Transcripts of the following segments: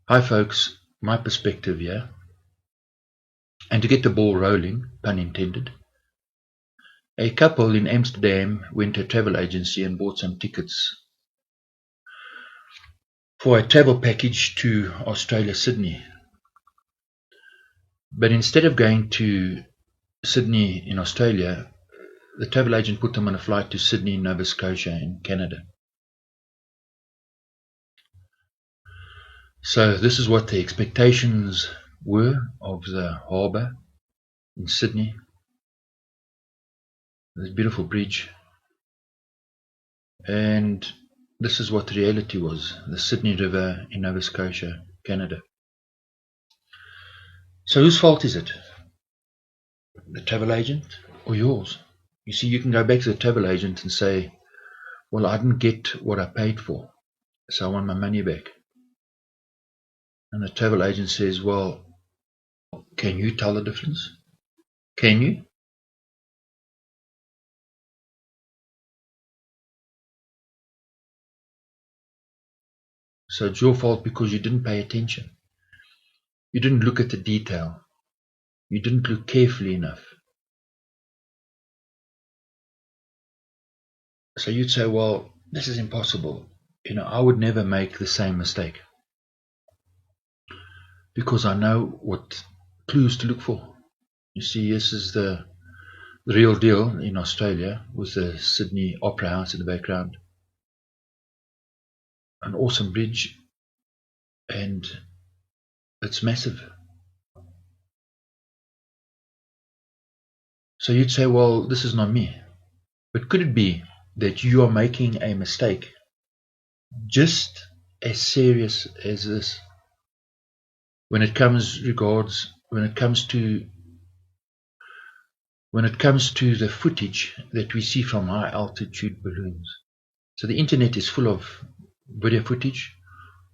Hi folks, my perspective here, and to get the ball rolling, pun intended, a couple in Amsterdam went to a travel agency and bought some tickets for a travel package to Australia, Sydney. But instead of going to Sydney in Australia, the travel agent put them on a flight to Sydney, Nova Scotia in Canada. So this is what the expectations were of the harbour in Sydney. This beautiful bridge. And this is what the reality was, the Sydney River in Nova Scotia, Canada. So whose fault is it? The travel agent or yours? You see, you can go back to the travel agent and say, well, I didn't get what I paid for, so I want my money back. And the travel agent says, well, can you tell the difference? Can you? So it's your fault because you didn't pay attention. You didn't look at the detail. You didn't look carefully enough. So you'd say, well, this is impossible. I would never make the same mistake because I know what clues to look for. You see, this is the real deal in Australia with the Sydney Opera House in the background. An awesome bridge, and it's massive. So you'd say, well, this is not me. But could it be that you are making a mistake just as serious as this when it comes to the footage that we see from high altitude balloons? So the internet is full of video footage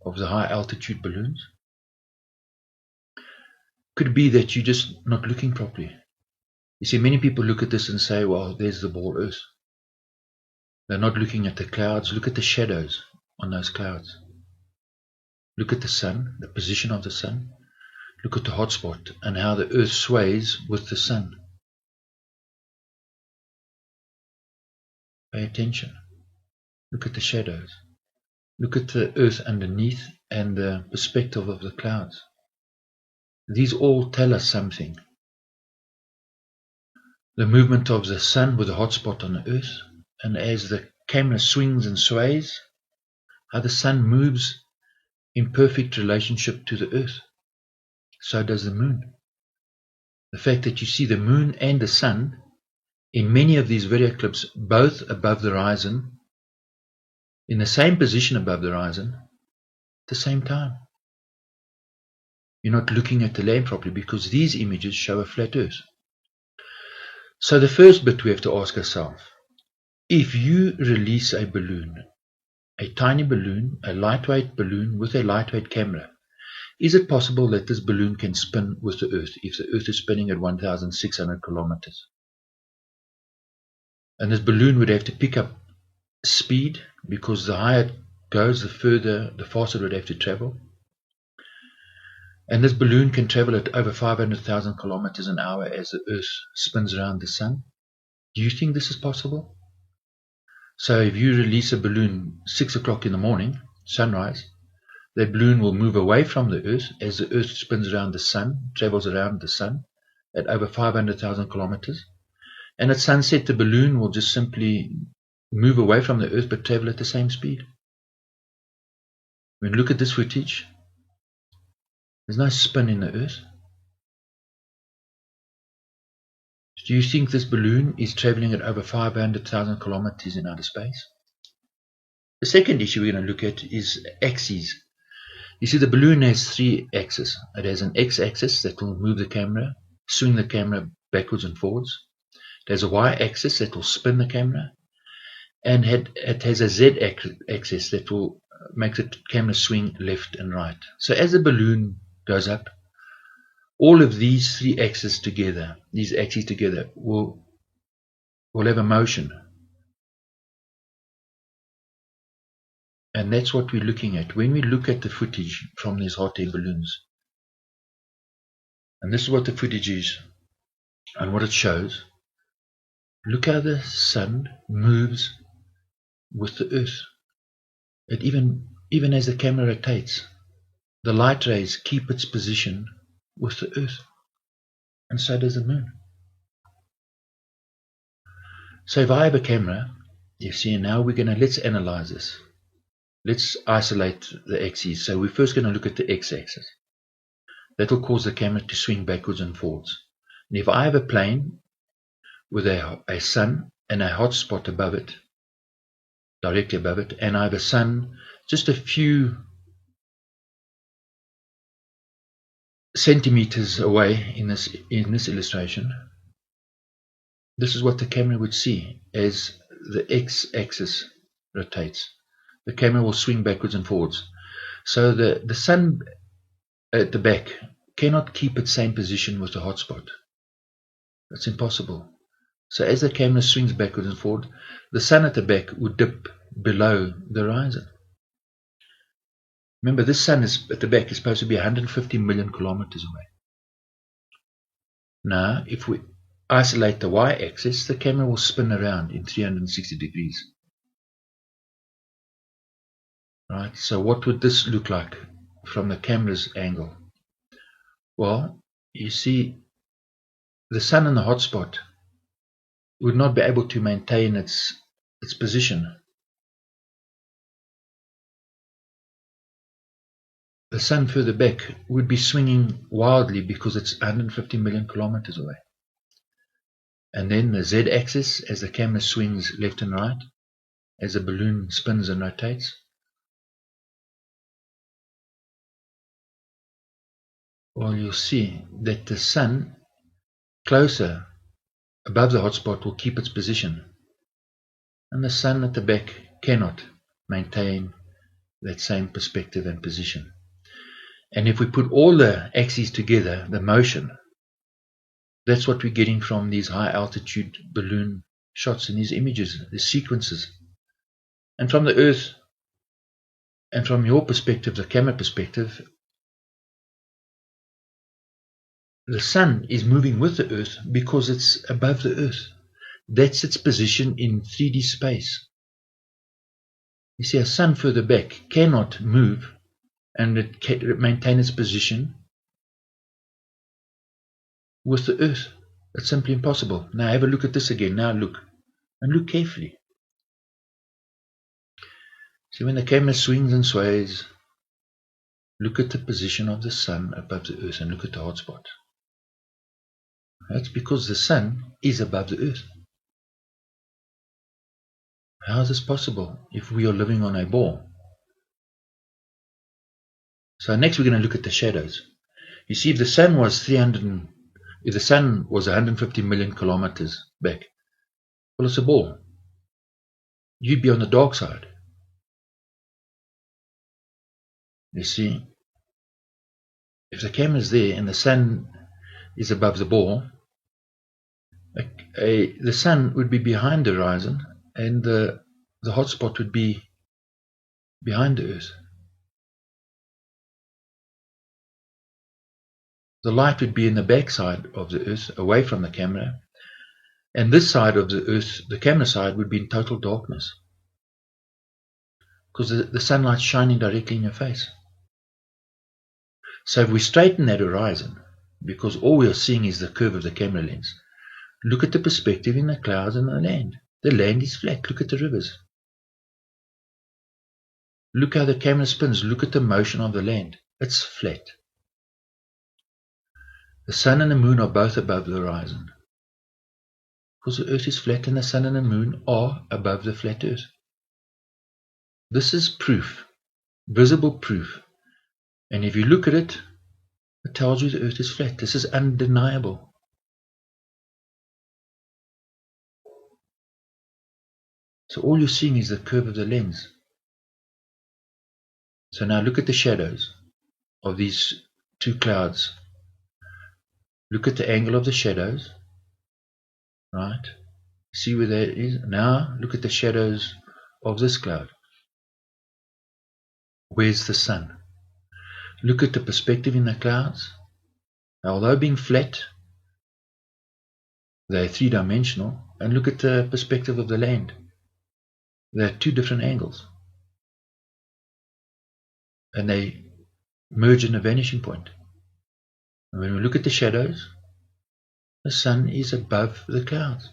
of the high altitude balloons. Could it be that you're just not looking properly? You see, many people look at this and say, well, there's the ball Earth. They're not looking at the clouds. Look at the shadows on those clouds. Look at the sun, the position of the sun. Look at the hotspot and how the Earth sways with the sun. Pay attention. Look at the shadows. Look at the Earth underneath and the perspective of the clouds. These all tell us something. The movement of the sun with the hotspot on the Earth, and as the camera swings and sways, how the sun moves in perfect relationship to the Earth. So does the moon. The fact that you see the moon and the sun in many of these video clips both above the horizon, in the same position above the horizon, at the same time. You're not looking at the land properly because these images show a flat Earth. So the first bit we have to ask ourselves, if you release a balloon, a tiny balloon, a lightweight balloon with a lightweight camera, is it possible that this balloon can spin with the Earth if the Earth is spinning at 1,600 kilometers? And this balloon would have to pick up speed because the higher it goes, the faster it would have to travel. And this balloon can travel at over 500,000 kilometers an hour as the Earth spins around the sun. Do you think this is possible? So if you release a balloon 6 o'clock in the morning, sunrise, that balloon will move away from the Earth as the Earth spins around the sun, travels around the sun at over 500,000 kilometers. And at sunset, the balloon will just simply move away from the Earth but travel at the same speed. When you look at this footage, there's no spin in the Earth. Do you think this balloon is traveling at over 500,000 kilometers in outer space? The second issue we're going to look at is axes. You see, the balloon has three axes. It has an x-axis that will move the camera, swing the camera backwards and forwards. It has a y-axis that will spin the camera. And it has a z-axis that will make the camera swing left and right. So as the balloon goes up, all of these three axes together, will have a motion. And that's what we're looking at when we look at the footage from these hot air balloons. And this is what the footage is and what it shows. Look how the sun moves with the earth. It even as the camera rotates, the light rays keep its position with the earth. And so does the moon. So if I have a camera, you see, now let's analyze this. Let's isolate the axes. So we're first going to look at the x-axis. That will cause the camera to swing backwards and forwards. And if I have a plane with a sun and a hot spot above it, directly above it, and I have a sun just a few centimeters away in this illustration, this is what the camera would see as the x-axis rotates. The camera will swing backwards and forwards. So the sun at the back cannot keep its same position with the hot spot. That's impossible. So as the camera swings backwards and forward, the sun at the back would dip below the horizon. Remember, this sun at the back is supposed to be 150 million kilometers away. Now, if we isolate the y-axis, the camera will spin around in 360 degrees. Right, so what would this look like from the camera's angle? Well, you see, the sun in the hot spot would not be able to maintain its position. The sun further back would be swinging wildly because it's 150 million kilometers away. And then the z-axis, as the camera swings left and right, as the balloon spins and rotates, well, you'll see that the sun closer above the hotspot will keep its position, and the sun at the back cannot maintain that same perspective and position. And if we put all the axes together, the motion, that's what we're getting from these high altitude balloon shots in these images, the sequences. And from the earth, and from your perspective, the camera perspective, the sun is moving with the earth because it's above the earth. That's its position in 3D space. You see, a sun further back cannot move and it maintain its position with the earth. It's simply impossible. Now have a look at this again. Now look, and look carefully. See, when the camera swings and sways, look at the position of the sun above the earth and look at the hot spot. That's because the sun is above the earth. How is this possible if we are living on a ball? So next we're going to look at the shadows. You see, if the sun was 150 million kilometers back, well, it's a ball. You'd be on the dark side. You see, if the camera's there and the sun is above the ball, the sun would be behind the horizon and the hot spot would be behind the earth. The light would be in the back side of the earth, away from the camera, and this side of the earth, the camera side, would be in total darkness because the sunlight's shining directly in your face. So if we straighten that horizon, because all we are seeing is the curve of the camera lens, look at the perspective in the clouds and the land. The land is flat. Look at the rivers. Look how the camera spins. Look at the motion of the land. It's flat. The sun and the moon are both above the horizon because the earth is flat and the sun and the moon are above the flat earth. This is proof, visible proof. And if you look at it, it tells you the earth is flat. This is undeniable. So all you're seeing is the curve of the lens. So now look at the shadows of these two clouds. Look at the angle of the shadows, right? See where that is? Now look at the shadows of this cloud. where's the sun? Look at the perspective in the clouds. Although being flat, they're three-dimensional. And look at the perspective of the land. They're two different angles. And they merge in a vanishing point. And when we look at the shadows, the sun is above the clouds.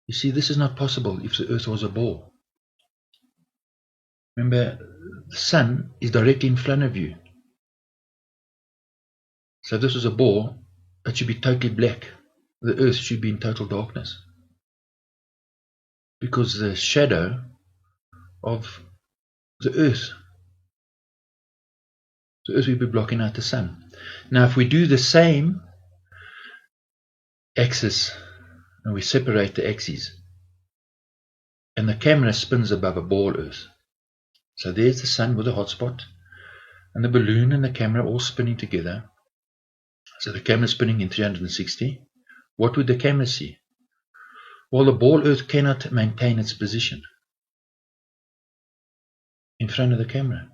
You see, this is not possible if the earth was a ball. Remember, the sun is directly in front of you. So if this was a ball, it should be totally black. The earth should be in total darkness. Because the shadow of the earth will be blocking out the sun. Now if we do the same axis, and we separate the axes, and the camera spins above a ball earth. So there's the sun with a hotspot, and the balloon and the camera all spinning together. So the camera spinning in 360. What would the camera see? Well, the ball earth cannot maintain its position in front of the camera.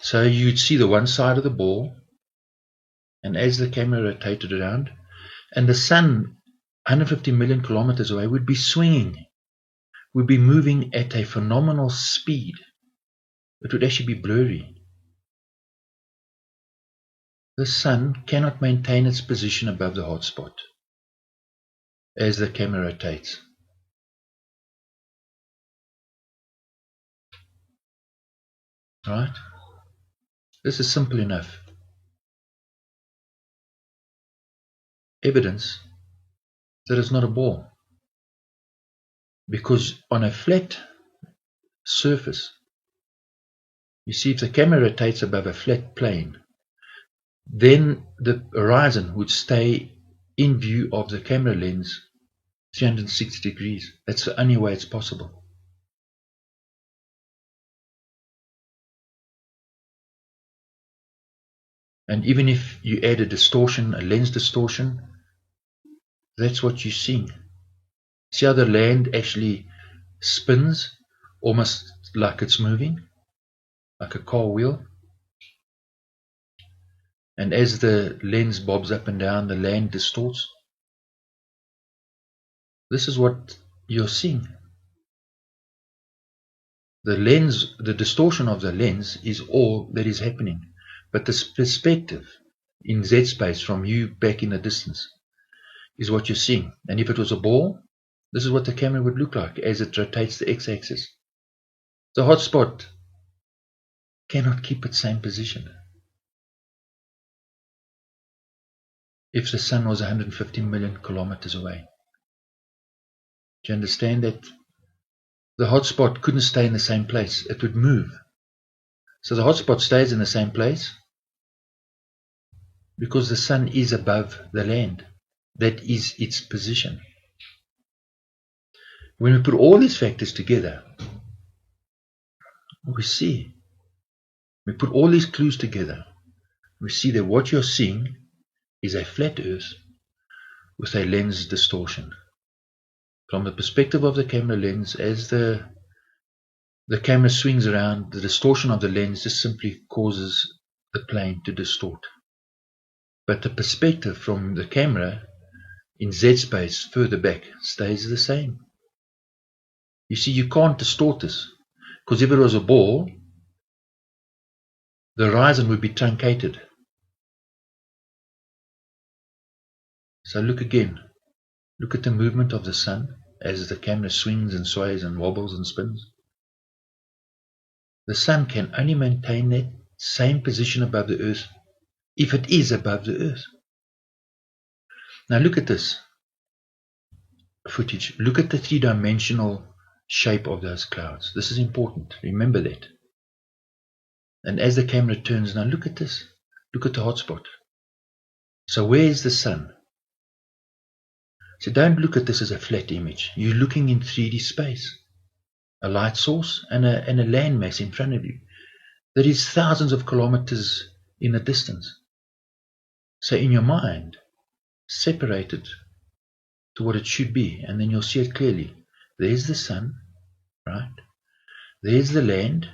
So you'd see the one side of the ball, and as the camera rotated around, and the sun 150 million kilometers away would be swinging, would be moving at a phenomenal speed. It would actually be blurry. The sun cannot maintain its position above the hotspot as the camera rotates. Right? This is simple enough. Evidence that it's not a ball. Because on a flat surface, you see, if the camera rotates above a flat plane, then the horizon would stay in view of the camera lens 360 degrees. That's the only way it's possible. And even if you add a distortion, a lens distortion, that's what you're seeing. See how the land actually spins almost like it's moving, like a car wheel. And as the lens bobs up and down, the land distorts. This is what you're seeing. The lens, the distortion of the lens is all that is happening. But the perspective in Z space from you back in the distance is what you're seeing. And if it was a ball, this is what the camera would look like as it rotates the x-axis. The hotspot cannot keep its same position. If the sun was 150 million kilometers away. Do you understand that? The hotspot couldn't stay in the same place. It would move. So the hotspot stays in the same place because the sun is above the land. That is its position. When we put all these factors together, we put all these clues together, we see that what you're seeing is a flat earth with a lens distortion. From the perspective of the camera lens, as the camera swings around, the distortion of the lens just simply causes the plane to distort. But the perspective from the camera in Z space further back stays the same. You see, you can't distort this, because if it was a ball, the horizon would be truncated. So look again. Look at the movement of the sun as the camera swings and sways and wobbles and spins. The sun can only maintain that same position above the earth if it is above the earth. Now look at this footage. Look at the three-dimensional shape of those clouds. This is important. Remember that. And as the camera turns, now look at this. Look at the hotspot. So where is the sun? So don't look at this as a flat image. You're looking in 3D space. A light source and a landmass in front of you that is thousands of kilometers in the distance. So in your mind, separate it to what it should be, and then you'll see it clearly. There's the sun, right? There's the land.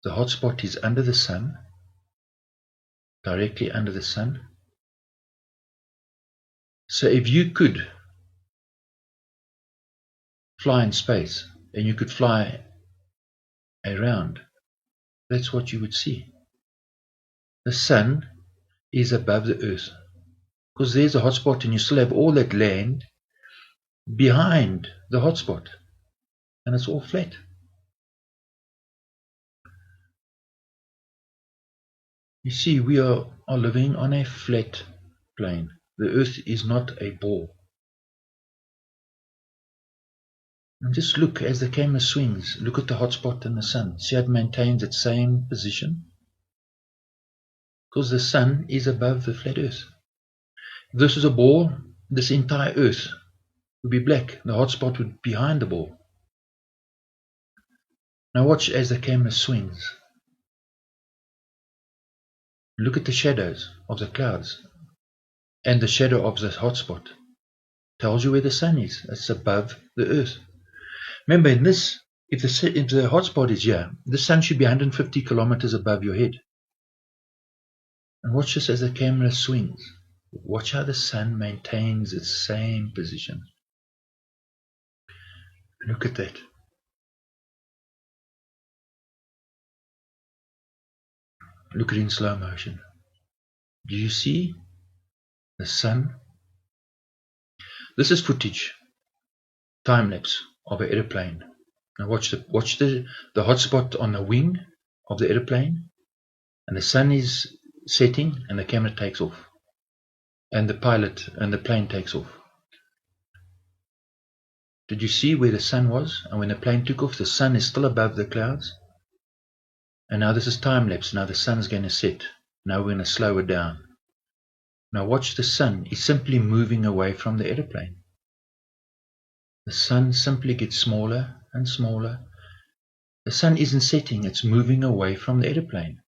The hotspot is under the sun, directly under the sun. So if you could fly in space and you could fly around, that's what you would see. The sun is above the earth, because there's a hotspot and you still have all that land behind the hotspot, and it's all flat. You see, we are living on a flat plane. The earth is not a ball. And just look as the camera swings, look at the hotspot and the sun. See how it maintains its same position? Because the sun is above the flat earth. If this is a ball, this entire earth would be black. The hotspot would be behind the ball. Now watch as the camera swings. Look at the shadows of the clouds and the shadow of the hotspot. Tells you where the sun is. It's above the earth. Remember, in this, if the hotspot is here, the sun should be 150 kilometers above your head. And watch this as the camera swings. Watch how the sun maintains its same position. Look at that. Look at it in slow motion. Do you see the sun? This is footage, time lapse of an airplane. Now watch the hotspot on the wing of the airplane, and the sun is setting, and the camera takes off, and the pilot and the plane takes off. Did you see where the sun was? And when the plane took off, the sun is still above the clouds. And now this is time lapse. Now the sun is going to set. Now we're going to slow it down. Now watch the sun is simply moving away from the airplane. The sun simply gets smaller and smaller. The sun isn't setting, it's moving away from the airplane.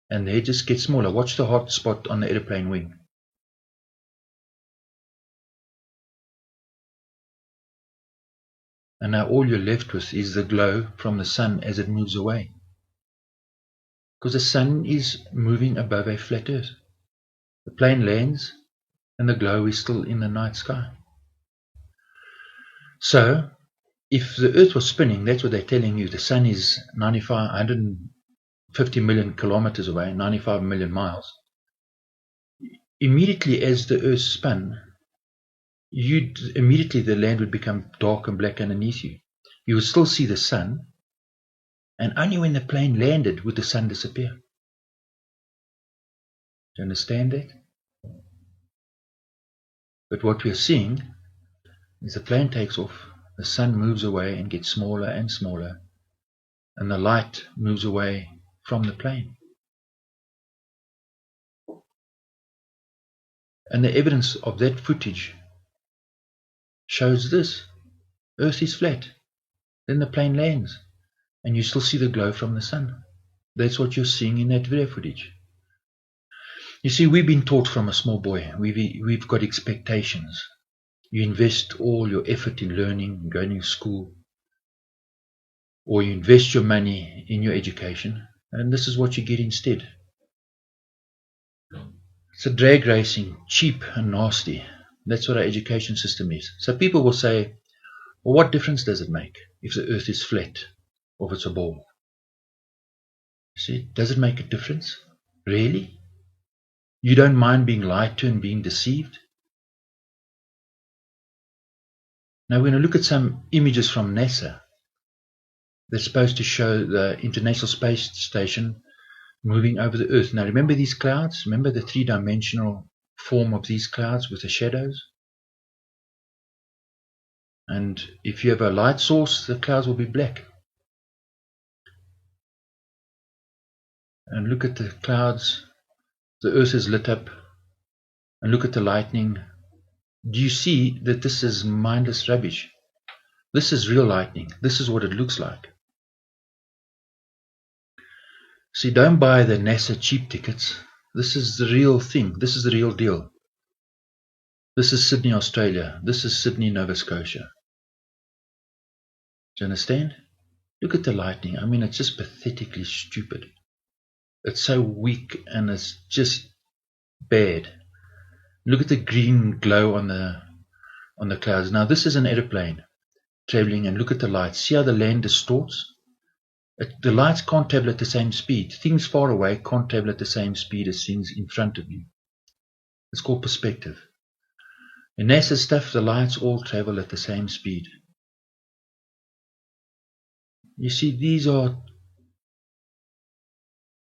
And they just get smaller. Watch the hot spot on the airplane wing. And now all you're left with is the glow from the sun as it moves away. Because the sun is moving above a flat earth. The plane lands and the glow is still in the night sky. So, if the earth was spinning, that's what they're telling you, the sun is 150 million kilometers away, 95 million miles. Immediately as the earth spun, immediately the land would become dark and black underneath you. You would still see the sun, and only when the plane landed would the sun disappear. Do you understand that? But what we're seeing is the plane takes off, the sun moves away and gets smaller and smaller, and the light moves away from the plane. And the evidence of that footage shows this. Earth is flat. Then the plane lands, and you still see the glow from the sun. That's what you're seeing in that video footage. You see, we've been taught from a small boy. We've got expectations. You invest all your effort in learning, going to school, or you invest your money in your education, and this is what you get instead. It's a drag racing, cheap and nasty. That's what our education system is. So people will say, well, what difference does it make if the earth is flat or if it's a ball? See, does it make a difference? Really? You don't mind being lied to and being deceived? Now we're going to look at some images from NASA. They're supposed to show the International Space Station moving over the Earth. Now remember these clouds? Remember the three-dimensional form of these clouds with the shadows? And if you have a light source, the clouds will be black. And look at the clouds. The Earth is lit up. And look at the lightning. Do you see that this is mindless rubbish? This is real lightning. This is what it looks like. See, don't buy the NASA cheap tickets. This is the real thing. This is the real deal. This is Sydney, Australia. This is Sydney, Nova Scotia. Do you understand? Look at the lightning. I mean, it's just pathetically stupid. It's so weak and it's just bad. Look at the green glow on the clouds. Now this is an aeroplane traveling, and look at the lights. See how the land distorts? The lights can't travel at the same speed. Things far away can't travel at the same speed as things in front of you. It's called perspective. In NASA stuff, the lights all travel at the same speed. You see, these are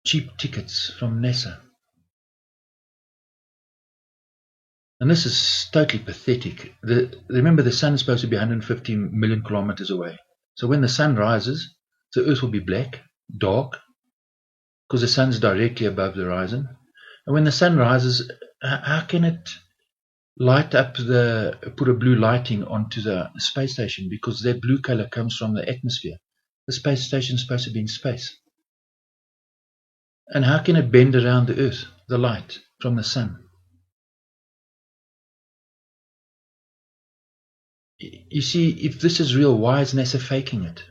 cheap tickets from NASA. And this is totally pathetic. Remember, the sun is supposed to be 150 million kilometers away. So when the sun rises, the earth will be black, dark, because the sun's directly above the horizon. And when the sun rises, how can it light up put a blue lighting onto the space station? Because that blue color comes from the atmosphere. The space station is supposed to be in space. And how can it bend around the earth, the light from the sun? You see, if this is real, why is NASA faking it?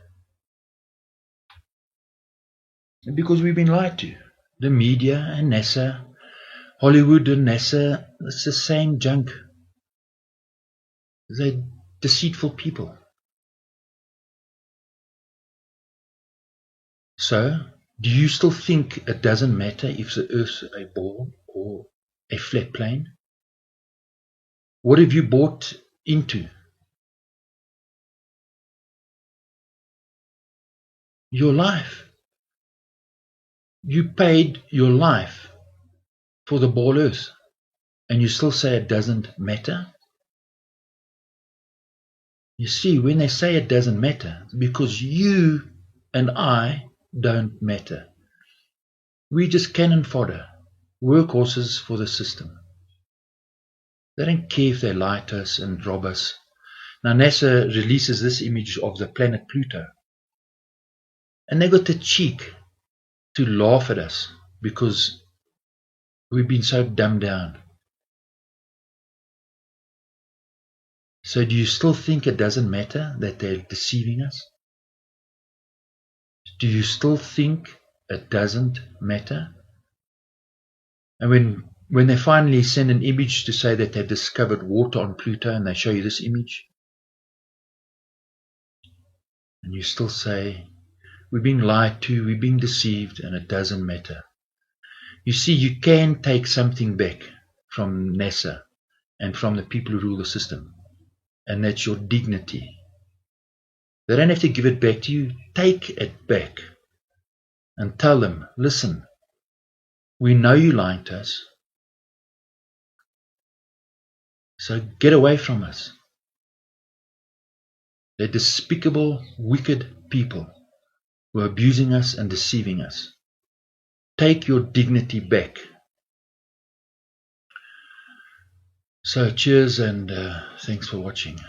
Because we've been lied to. The media and NASA, Hollywood and NASA, it's the same junk. They're deceitful people. So, do you still think it doesn't matter if the earth's a ball or a flat plane? What have you bought into? Your life. You paid your life for the ball earth, and you still say it doesn't matter? You see, when they say it doesn't matter, it's because you and I don't matter. We just cannon fodder, workhorses for the system. They don't care if they lie to us and rob us. Now NASA releases this image of the planet Pluto, and they got the cheek to laugh at us because we've been so dumbed down. So do you still think it doesn't matter that they're deceiving us? Do you still think it doesn't matter? And when they finally send an image to say that they've discovered water on Pluto, and they show you this image, and you still say, we're being lied to, we're being deceived, and it doesn't matter. You see, you can take something back from NASA and from the people who rule the system, and that's your dignity. They don't have to give it back to you. Take it back and tell them, listen, we know you're lying to us, so get away from us. They're despicable, wicked people who are abusing us and deceiving us. Take your dignity back. So cheers, and thanks for watching.